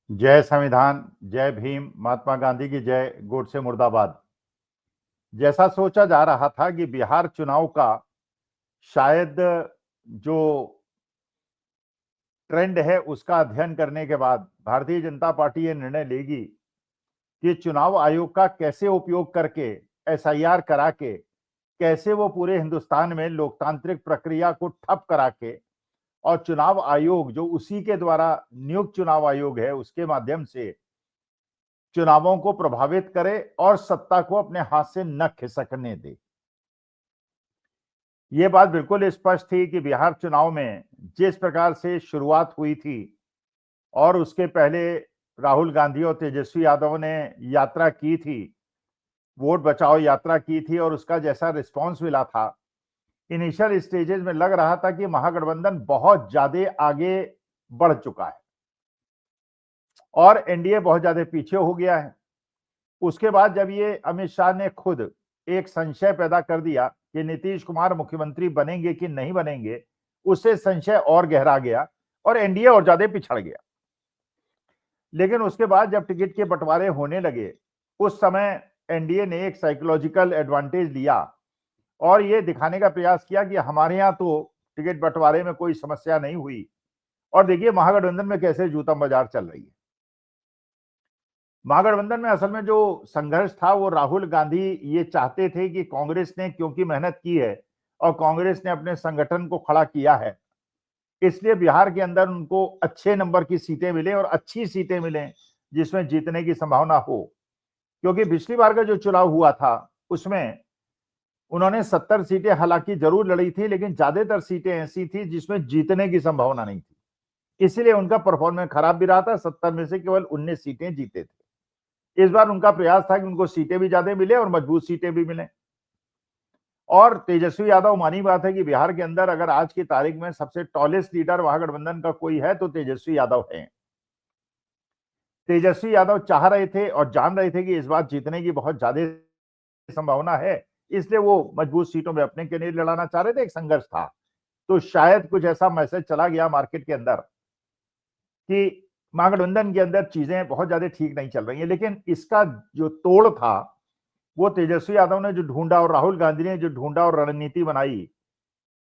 जय संविधान, जय भीम, महात्मा गांधी की जय, गोडसे मुर्दाबाद। जैसा सोचा जा रहा था कि बिहार चुनाव का शायद जो ट्रेंड है उसका अध्ययन करने के बाद भारतीय जनता पार्टी ये निर्णय लेगी कि चुनाव आयोग का कैसे उपयोग करके एसआईआर करा के कैसे वो पूरे हिंदुस्तान में लोकतांत्रिक प्रक्रिया को ठप करा के और चुनाव आयोग जो उसी के द्वारा नियुक्त चुनाव आयोग है उसके माध्यम से चुनावों को प्रभावित करे और सत्ता को अपने हाथ से न खिसकने दे। ये बात बिल्कुल स्पष्ट थी कि बिहार चुनाव में जिस प्रकार से शुरुआत हुई थी और उसके पहले राहुल गांधी और तेजस्वी यादव ने यात्रा की थी, वोट बचाओ यात्रा की थी और उसका जैसा रिस्पांस मिला था, इनिशियल स्टेजेस में लग रहा था कि महागठबंधन बहुत ज्यादा आगे बढ़ चुका है और एनडीए बहुत ज्यादा पीछे हो गया है। उसके बाद जब ये अमित शाह ने खुद एक संशय पैदा कर दिया कि नीतीश कुमार मुख्यमंत्री बनेंगे कि नहीं बनेंगे, उससे संशय और गहरा गया और एनडीए और ज्यादा पिछड़ गया। लेकिन उसके बाद जब टिकट के बंटवारे होने लगे, उस समय एनडीए ने एक साइकोलॉजिकल एडवांटेज लिया और ये दिखाने का प्रयास किया कि हमारे यहाँ तो टिकट बंटवारे में कोई समस्या नहीं हुई और देखिए महागठबंधन में कैसे जूता बाजार चल रही है। महागठबंधन में असल में जो संघर्ष था वो राहुल गांधी ये चाहते थे कि कांग्रेस ने क्योंकि मेहनत की है और कांग्रेस ने अपने संगठन को खड़ा किया है, इसलिए बिहार के अंदर उनको अच्छे नंबर की सीटें मिले और अच्छी सीटें मिले जिसमें जीतने की संभावना हो। क्योंकि पिछली बार का जो चुनाव हुआ था उसमें उन्होंने 70 सीटें हालांकि जरूर लड़ी थी, लेकिन ज्यादातर सीटें ऐसी थी जिसमें जीतने की संभावना नहीं थी, इसलिए उनका परफॉर्मेंस खराब भी रहा था। 70 में से केवल 19 सीटें जीते थे। इस बार उनका प्रयास था कि उनको सीटें भी ज्यादा मिले और मजबूत सीटें भी मिले। और तेजस्वी यादव, मानी बात है कि बिहार के अंदर अगर आज की तारीख में सबसे टॉलेस्ट लीडर महागठबंधन का कोई है तो तेजस्वी यादव है। तेजस्वी यादव चाह रहे थे और जान रहे थे कि इस बार जीतने की बहुत ज्यादा संभावना है, इसलिए वो मजबूत सीटों में अपने के लिए लड़ाना चाह रहे थे। एक संघर्ष था, तो शायद कुछ ऐसा मैसेज चला गया मार्केट के अंदर कि महागठबंधन के अंदर चीजें बहुत ज्यादा ठीक नहीं चल रही है। लेकिन इसका जो तोड़ था वो तेजस्वी यादव ने जो ढूंढा और राहुल गांधी ने जो ढूंढा और रणनीति बनाई,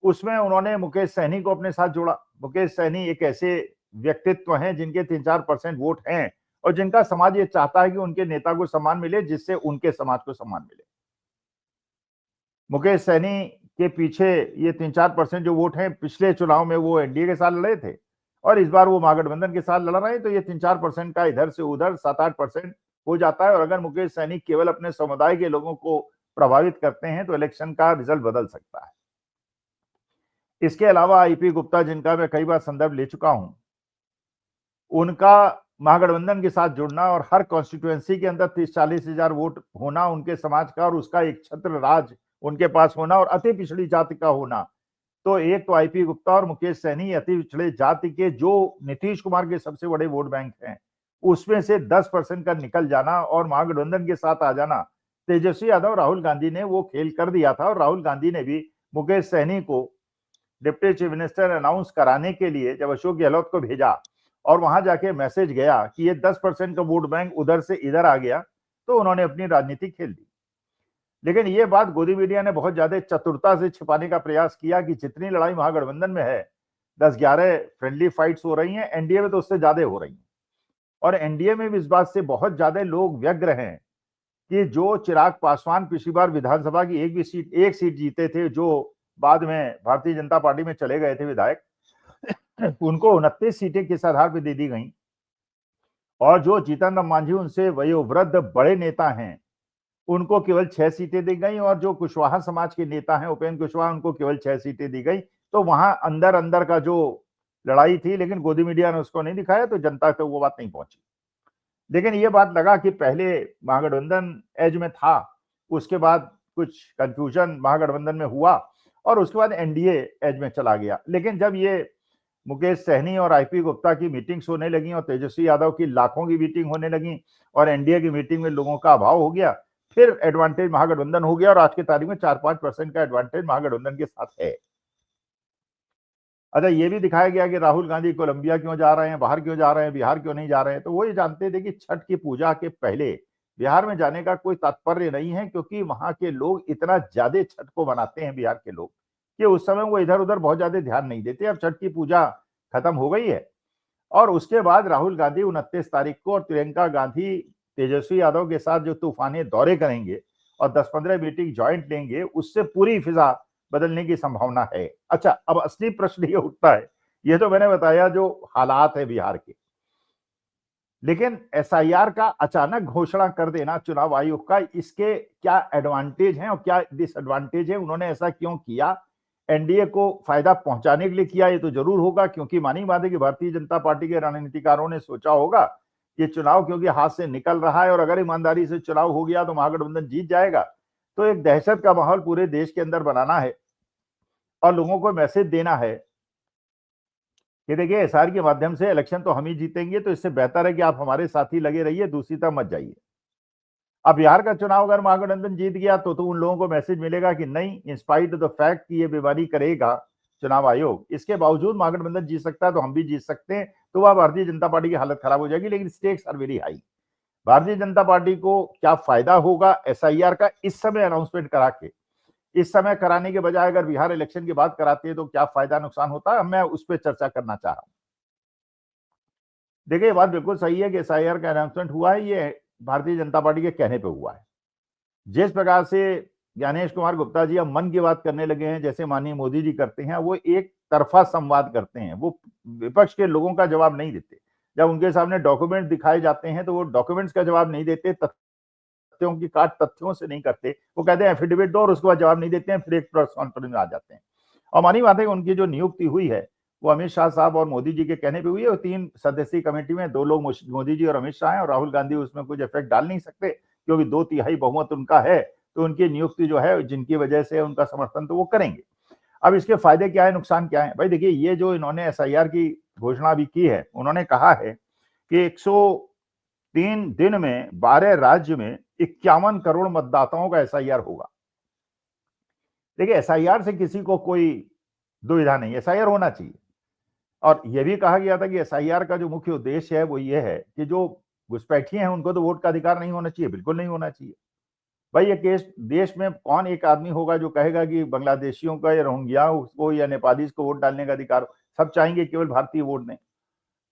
उसमें उन्होंने मुकेश सहनी को अपने साथ जोड़ा। मुकेश सहनी एक ऐसे व्यक्तित्व हैं जिनके 3-4% वोट हैं और जिनका समाज ये चाहता है कि उनके नेता को सम्मान मिले, जिससे उनके समाज को सम्मान मिले। मुकेश सहनी के पीछे ये 3-4% जो वोट हैं, पिछले चुनाव में वो एनडीए के साथ लड़े थे और इस बार वो महागठबंधन के साथ लड़ रहे हैं, तो ये 3-4% का इधर से उधर 7-8% हो जाता है। और अगर मुकेश सहनी केवल अपने समुदाय के लोगों को प्रभावित करते हैं तो इलेक्शन का रिजल्ट बदल सकता है। इसके अलावा आईपी गुप्ता, जिनका मैं कई बार संदर्भ ले चुका हूं, उनका महागठबंधन के साथ जुड़ना और हर कॉन्स्टिट्यूएंसी के अंदर 30-40 हजार वोट होना उनके समाज का और उसका एक छत्र राज उनके पास होना और अति पिछड़ी जाति का होना, तो एक तो आईपी गुप्ता और मुकेश सहनी अति पिछड़े जाति के जो नीतीश कुमार के सबसे बड़े वोट बैंक हैं, उसमें से 10% का निकल जाना और महागठबंधन के साथ आ जाना। तेजस्वी यादव, राहुल गांधी ने वो खेल कर दिया था और राहुल गांधी ने भी मुकेश सहनी को डिप्टी चीफ मिनिस्टर अनाउंस कराने के लिए जब अशोक गहलोत को भेजा और वहां जाके मैसेज गया कि ये 10% का वोट बैंक उधर से इधर आ गया, तो उन्होंने अपनी राजनीति खेल दी। लेकिन ये बात गोदी मीडिया ने बहुत ज्यादा चतुरता से छिपाने का प्रयास किया कि जितनी लड़ाई महागठबंधन में है, 10-11 फ्रेंडली फाइट्स हो रही हैं, एनडीए में तो उससे ज्यादा हो रही हैं। और एनडीए में भी इस बात से बहुत ज्यादा लोग व्यग्र हैं कि जो चिराग पासवान पिछली बार विधानसभा की एक सीट जीते थे, जो बाद में भारतीय जनता पार्टी में चले गए थे विधायक, उनको 29 सीटें किस आधार पर दे दी गई। और जो जीतन राम मांझी, उनसे वयोवृद्ध बड़े नेता हैं, उनको केवल 6 सीटें दी गई और जो कुशवाहा समाज के नेता हैं उपेंद्र कुशवाहा, उनको केवल 6 सीटें दी गई। तो वहां अंदर अंदर का जो लड़ाई थी, लेकिन गोदी मीडिया ने उसको नहीं दिखाया, तो जनता तक वो बात नहीं पहुंची। लेकिन ये बात लगा कि पहले महागठबंधन एज में था, उसके बाद कुछ कंफ्यूजन महागठबंधन में हुआ और उसके बाद एनडीए एज में चला गया। लेकिन जब ये मुकेश सहनी और आईपी गुप्ता की मीटिंग्स होने लगी और तेजस्वी यादव की लाखों की मीटिंग होने लगी और एनडीए की मीटिंग में लोगों का अभाव हो गया, फिर एडवांटेज महागठबंधन हो गया और आज की तारीख में 4-5% का एडवांटेज महागठबंधन के साथ है। अच्छा, ये भी दिखाया गया कि राहुल गांधी कोलंबिया क्यों जा रहे हैं, बाहर क्यों जा रहे हैं, बिहार क्यों नहीं जा रहे हैं। तो वो ये जानते थे कि छठ की पूजा के पहले बिहार में जाने का कोई तात्पर्य नहीं है, क्योंकि वहां के लोग इतना ज्यादा छठ को मनाते हैं बिहार के लोग, कि उस समय वो इधर उधर बहुत ज्यादा ध्यान नहीं देते। अब छठ की पूजा खत्म हो गई है और उसके बाद राहुल गांधी 29 तारीख को और प्रियंका गांधी तेजस्वी यादव के साथ जो तूफानी दौरे करेंगे और 10-15 मीटिंग ज्वाइंट लेंगे, उससे पूरी फिजा बदलने की संभावना है। अच्छा, अब असली प्रश्न ये उठता है, ये तो मैंने बताया जो हालात है बिहार के, लेकिन एसआईआर का अचानक घोषणा कर देना चुनाव आयोग का, इसके क्या एडवांटेज हैं और क्या डिसएडवांटेज है, उन्होंने ऐसा क्यों किया? एनडीए को फायदा पहुंचाने के लिए किया, ये तो जरूर होगा, क्योंकि मानी बात है कि भारतीय जनता पार्टी के रणनीतिकारों ने सोचा होगा कि चुनाव क्योंकि हाथ से निकल रहा है और अगर ईमानदारी से चुनाव हो गया तो महागठबंधन जीत जाएगा, तो एक दहशत का माहौल पूरे देश के अंदर बनाना है और लोगों को मैसेज देना है कि देखिए एसआर के माध्यम से इलेक्शन तो हम ही जीतेंगे, तो इससे बेहतर है कि आप हमारे साथ ही लगे रहिए, दूसरी तरफ मत जाइए। अब बिहार का चुनाव अगर महागठबंधन जीत गया तो उन लोगों को मैसेज मिलेगा कि नहीं, इंस्पाइट ऑफ द फैक्ट कि ये बीमारी करेगा चुनाव आयोग, इसके बावजूद महागठबंधन जीत सकता है तो हम भी जीत सकते हैं। तो वह भारतीय जनता पार्टी की हालत खराब हो जाएगी। लेकिन stakes are very high. Bharatiya Janata party को क्या फायदा होगा एसआईआर का इस समय अनाउंसमेंट करा के? इस समय कराने के बजाय अगर बिहार इलेक्शन के बाद कराते हैं तो क्या फायदा नुकसान होता है, मैं उस पर चर्चा करना चाह रहा हूं। देखिए, ये बात बिल्कुल सही है कि एसआईआर का अनाउंसमेंट हुआ है, ये भारतीय जनता पार्टी के कहने पे हुआ है। जिस प्रकार से ज्ञानेश कुमार गुप्ता जी अब मन की बात करने लगे हैं, जैसे माननीय मोदी जी करते हैं, वो एक तरफा संवाद करते हैं, वो विपक्ष के लोगों का जवाब नहीं देते। जब उनके सामने डॉक्यूमेंट दिखाए जाते हैं तो वो डॉक्यूमेंट्स का जवाब नहीं देते, तथ्यों की काट तथ्यों से नहीं करते, वो कहते हैं एफिडेविट दो और उसके बाद जवाब नहीं देते हैं, फिर एक प्रेस कॉन्फ्रेंस में आ जाते हैं। और मानी बात है कि उनकी जो नियुक्ति हुई है वो अमित शाह साहब और मोदी जी के कहने पे हुई है। और 3 सदस्यीय कमेटी में 2 लोग मोदी जी और अमित शाह हैं और राहुल गांधी उसमें कुछ इफेक्ट डाल नहीं सकते, क्योंकि 2/3 बहुमत उनका है। तो उनकी नियुक्ति जो है, जिनकी वजह से उनका समर्थन, तो वो करेंगे। अब इसके फायदे क्या है, नुकसान क्या है? भाई देखिए, ये जो इन्होंने एसआईआर की घोषणा भी की है, उन्होंने कहा है कि 103 दिन में 12 राज्य में 51 करोड़ मतदाताओं का एसआईआर होगा। देखिए, एसआईआर से किसी को कोई दुविधा नहीं, एसआईआर होना चाहिए। और यह भी कहा गया था कि एसआईआर का जो मुख्य उद्देश्य है वो ये है कि जो घुसपैठिए हैं उनको तो वोट का अधिकार नहीं होना चाहिए, बिल्कुल नहीं होना चाहिए। भाई ये केस देश में कौन एक आदमी होगा जो कहेगा कि बांग्लादेशियों का या रोहिंग्या को या नेपालीज को वोट डालने का अधिकार? सब चाहेंगे केवल भारतीय वोट दें।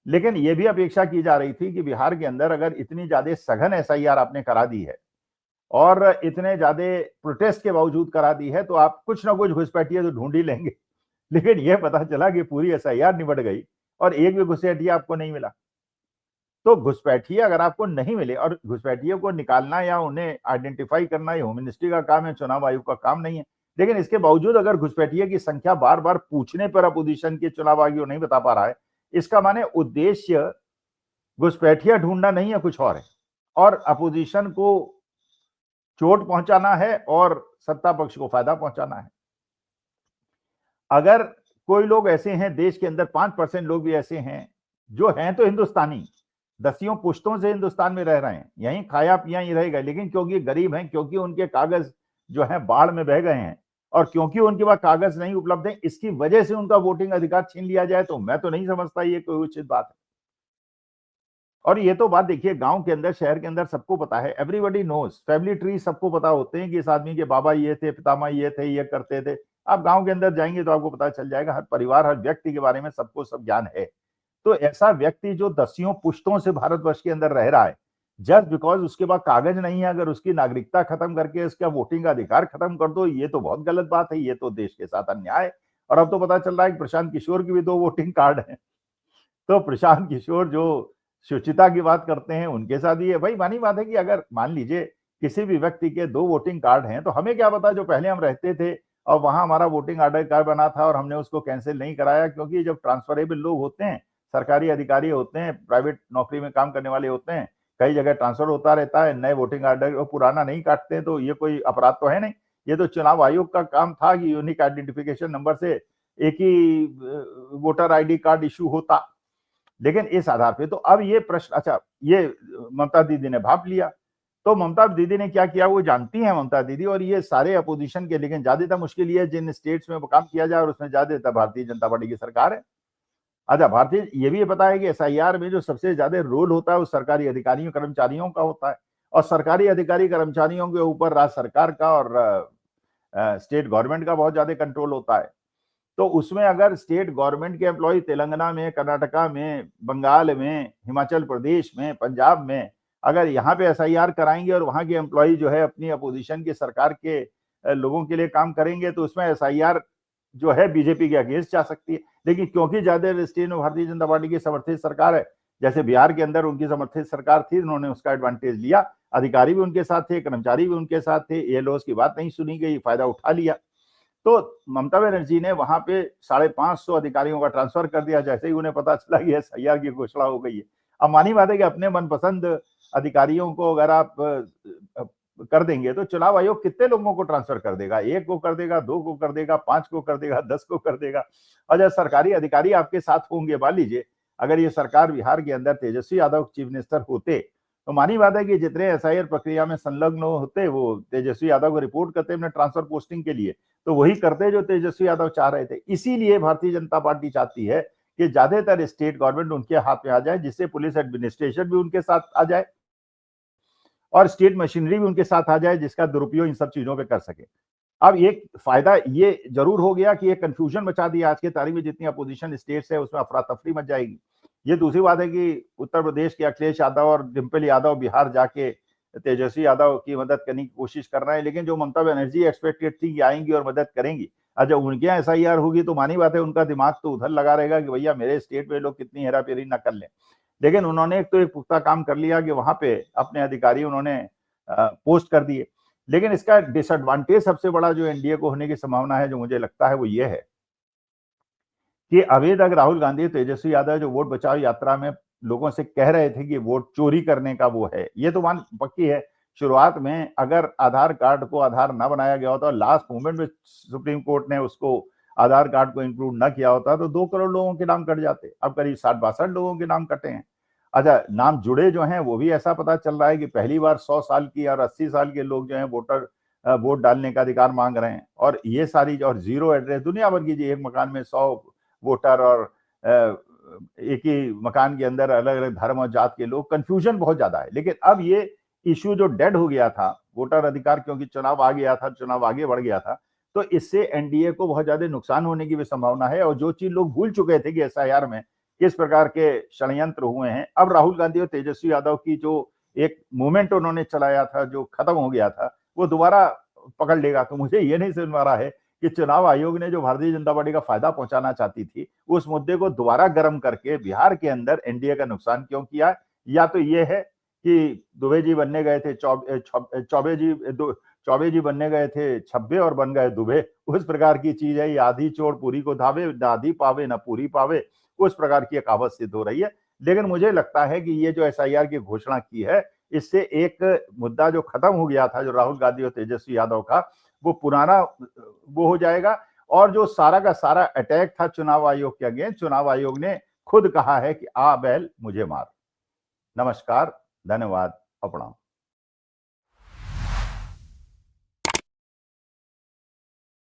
लेकिन यह भी अपेक्षा की जा रही थी कि बिहार के अंदर अगर इतनी ज्यादा सघन एसआईआर आपने करा दी है और इतने ज्यादा प्रोटेस्ट के बावजूद करा दी है, तो आप कुछ ना कुछ घुसपैठिए तो ढूंढ ही लेंगे। लेकिन यह पता चला कि पूरी एसआईआर निबट गई और एक भी घुसपैठिया आपको नहीं मिला। तो घुसपैठिए अगर आपको नहीं मिले, और घुसपैठियों को निकालना या उन्हें आइडेंटिफाई करना ये होम मिनिस्ट्री का काम है, चुनाव आयोग का काम नहीं है। लेकिन इसके बावजूद अगर घुसपैठिए की संख्या बार बार पूछने पर अपोजिशन के चुनाव आयोग नहीं बता पा रहा है, इसका माने उद्देश्य घुसपैठिया ढूंढना नहीं है, कुछ और है। और अपोजिशन को चोट पहुंचाना है और सत्ता पक्ष को फायदा पहुंचाना है। अगर कोई लोग ऐसे हैं देश के अंदर, 5% लोग भी ऐसे हैं जो हैं तो हिंदुस्तानी, दसियों पुश्तों से हिंदुस्तान में रह रहे हैं, यहीं खाया पिया ही रहेगा, लेकिन क्योंकि गरीब हैं, क्योंकि उनके कागज जो है बाढ़ में बह गए हैं और क्योंकि उनके पास कागज नहीं उपलब्ध है, इसकी वजह से उनका वोटिंग अधिकार छीन लिया जाए, तो मैं तो नहीं समझता ये कोई उचित बात है। और ये तो बात देखिए, गांव के अंदर, शहर के अंदर सबको पता है, एवरीबॉडी नोज, फैमिली ट्री सबको पता होते हैं कि इस आदमी के बाबा ये थे, पितामह ये थे, ये करते थे। आप गांव के अंदर जाएंगे तो आपको पता चल जाएगा, हर परिवार, हर व्यक्ति के बारे में सबको सब ज्ञान है। तो ऐसा व्यक्ति जो दसियों पुश्तों से भारतवर्ष के अंदर रह रहा है, जस्ट बिकॉज उसके पास कागज नहीं है, अगर उसकी नागरिकता खत्म करके उसका वोटिंग का अधिकार खत्म कर दो, ये तो बहुत गलत बात है, ये तो देश के साथ अन्याय है। और अब तो पता चल रहा है कि प्रशांत किशोर की भी 2 वोटिंग कार्ड है। तो प्रशांत किशोर जो शुचिता की बात करते हैं, उनके साथ ही है। भाई मानी बात है कि अगर मान लीजिए किसी भी व्यक्ति के 2 वोटिंग कार्ड हैं, तो हमें क्या पता, जो पहले हम रहते थे और वहां हमारा वोटिंग आधार कार्ड बना था और हमने उसको कैंसिल नहीं कराया, क्योंकि जब ट्रांसफरेबल लोग होते हैं, सरकारी अधिकारी होते हैं, प्राइवेट नौकरी में काम करने वाले होते हैं, कई जगह ट्रांसफर होता रहता है, नए वोटिंग आर्डर और पुराना नहीं काटते हैं, तो ये कोई अपराध तो है नहीं। ये तो चुनाव आयोग का काम था कि यूनिक आइडेंटिफिकेशन नंबर से एक ही वोटर आईडी कार्ड इश्यू होता। लेकिन इस आधार पे तो अब ये प्रश्न, अच्छा, ये ममता दीदी ने भाप लिया तो ममता दीदी ने क्या किया वो जानती हैं ममता दीदी, और ये सारे अपोजिशन के, लेकिन ज्यादातर मुश्किल ये है जिन स्टेट्स में वो काम किया जाए और उसमें ज्यादातर भारतीय जनता पार्टी की सरकार है। अच्छा, भारतीय ये भी पता है कि एसआईआर में जो सबसे ज्यादा रोल होता है वो सरकारी अधिकारियों कर्मचारियों का होता है, और सरकारी अधिकारी कर्मचारियों के ऊपर राज्य सरकार का और स्टेट गवर्नमेंट का बहुत ज्यादा कंट्रोल होता है। तो उसमें अगर स्टेट गवर्नमेंट के एम्प्लॉय तेलंगाना में, कर्नाटका में, बंगाल में, हिमाचल प्रदेश में, पंजाब में अगर यहाँ पे एसआईआर कराएंगे और वहां के एम्प्लॉय जो है अपनी अपोजिशन की सरकार के लोगों के लिए काम करेंगे, तो उसमें एसआईआर जो है बीजेपी के अगेंस्ट जा सकती है। लेकिन क्योंकि ज्यादा स्टेट में भारतीय जनता पार्टी की समर्थित सरकार है, जैसे बिहार के अंदर उनकी समर्थित सरकार थी, उन्होंने उसका एडवांटेज लिया, अधिकारी भी उनके साथ थे, कर्मचारी भी उनके साथ थे, एएलओ की बात नहीं सुनी गई, फायदा उठा लिया। तो ममता बनर्जी ने वहां पे 550 अधिकारियों का ट्रांसफर कर दिया जैसे ही उन्हें पता चला कि एसआईआर की घोषणा हो गई है। अब मानी बात है कि अपने मनपसंद अधिकारियों को अगर आप कर देंगे तो चुनाव आयोग कितने लोगों को ट्रांसफर कर देगा? 1 को कर देगा, 2 को कर देगा, 5 को कर देगा, 10 को कर देगा। और जब सरकारी अधिकारी आपके साथ होंगे, मान लीजिए अगर ये सरकार बिहार के अंदर तेजस्वी यादव चीफ मिनिस्टर होते, तो मानी बात है कि जितने एसआईआर प्रक्रिया में संलग्न होते वो तेजस्वी यादव को रिपोर्ट करते अपने ट्रांसफर पोस्टिंग के लिए, तो वही करते जो तेजस्वी यादव चाह रहे थे। इसीलिए भारतीय जनता पार्टी चाहती है कि ज्यादातर स्टेट गवर्नमेंट उनके हाथ में आ जाए, जिससे पुलिस एडमिनिस्ट्रेशन भी उनके साथ आ जाए और स्टेट मशीनरी भी उनके साथ आ जाए, जिसका दुरुपयोग इन सब चीजों पे कर सके। अब एक फायदा ये जरूर हो गया कि एक कंफ्यूजन मचा दिया आज की तारीख में, जितनी अपोजिशन स्टेट्स है उसमें अफरा तफरी मच जाएगी। ये दूसरी बात है कि उत्तर प्रदेश के अखिलेश यादव और डिम्पल यादव बिहार जाके तेजस्वी यादव की मदद करने की कोशिश कर रहे हैं, लेकिन जो ममता बनर्जी एक्सपेक्टेड थी कि आएंगी और मदद करेंगी, जब उनके यहाँ एसआईआर होगी तो मानी बात है उनका दिमाग तो उधर लगा रहेगा कि भैया मेरे स्टेट में लोग कितनी हेराफेरी ना कर लें। लेकिन उन्होंने एक तो एक पुख्ता काम कर लिया कि वहां पे अपने अधिकारी उन्होंने पोस्ट कर दिए। लेकिन इसका डिसएडवांटेज सबसे बड़ा जो एनडीए को होने की संभावना है, जो मुझे लगता है वो ये है कि अभी तक राहुल गांधी, तेजस्वी यादव जो वोट बचाओ यात्रा में लोगों से कह रहे थे कि वोट चोरी करने का वो है, ये तो मान पक्की है। शुरुआत में अगर आधार कार्ड को आधार ना बनाया गया होता और लास्ट मोमेंट में सुप्रीम कोर्ट ने उसको आधार कार्ड को इंक्लूड ना किया होता तो 2 करोड़ लोगों के नाम कट जाते। अब करीब 60-62 लोगों के नाम कटे हैं। अच्छा, नाम जुड़े जो हैं वो भी ऐसा पता चल रहा है कि पहली बार 100 साल की और 80 साल के लोग जो हैं वोट डालने का अधिकार मांग रहे हैं। और ये सारी और जीरो एड्रेस दुनिया भर की, जी एक मकान में 100 वोटर और एक ही मकान के अंदर अलग अलग धर्म और जात के लोग, कंफ्यूजन बहुत ज्यादा है। लेकिन अब ये इश्यू जो डेड हो गया था, वोटर अधिकार, क्योंकि चुनाव आ गया था, चुनाव आगे बढ़ गया था, तो इससे एनडीए को बहुत ज्यादा नुकसान होने की भी संभावना है। और जो चीज लोग भूल चुके थे कि एसआईआर में किस प्रकार के षड्यंत्र हुए हैं, अब राहुल गांधी और तेजस्वी यादव की जो एक मूवमेंट उन्होंने चलाया था जो खत्म हो गया था, वो दोबारा पकड़ लेगा। तो मुझे ये नहीं समझ में आ रहा है कि चुनाव आयोग ने जो भारतीय जनता पार्टी का फायदा पहुंचाना चाहती थी, उस मुद्दे को दोबारा गर्म करके बिहार के अंदर एनडीए का नुकसान क्यों किया। या तो ये है कि दुबे जी बनने गए थे चौबे जी बनने गए थे छब्बे और बन गए दुबे, उस प्रकार की चीज है। ये आधी चोर पूरी को धावे, न आधी पावे न पूरी पावे, उस प्रकार की कहावत सिद्ध हो रही है। लेकिन मुझे लगता है कि ये जो एसआईआर की घोषणा की है, इससे एक मुद्दा जो खत्म हो गया था, जो राहुल गांधी और तेजस्वी यादव का, वो पुराना वो हो जाएगा। और जो सारा का सारा अटैक था चुनाव आयोग के अगेंस्ट, चुनाव आयोग ने खुद कहा है कि आ बैल मुझे मार। नमस्कार, धन्यवाद, प्रणाम।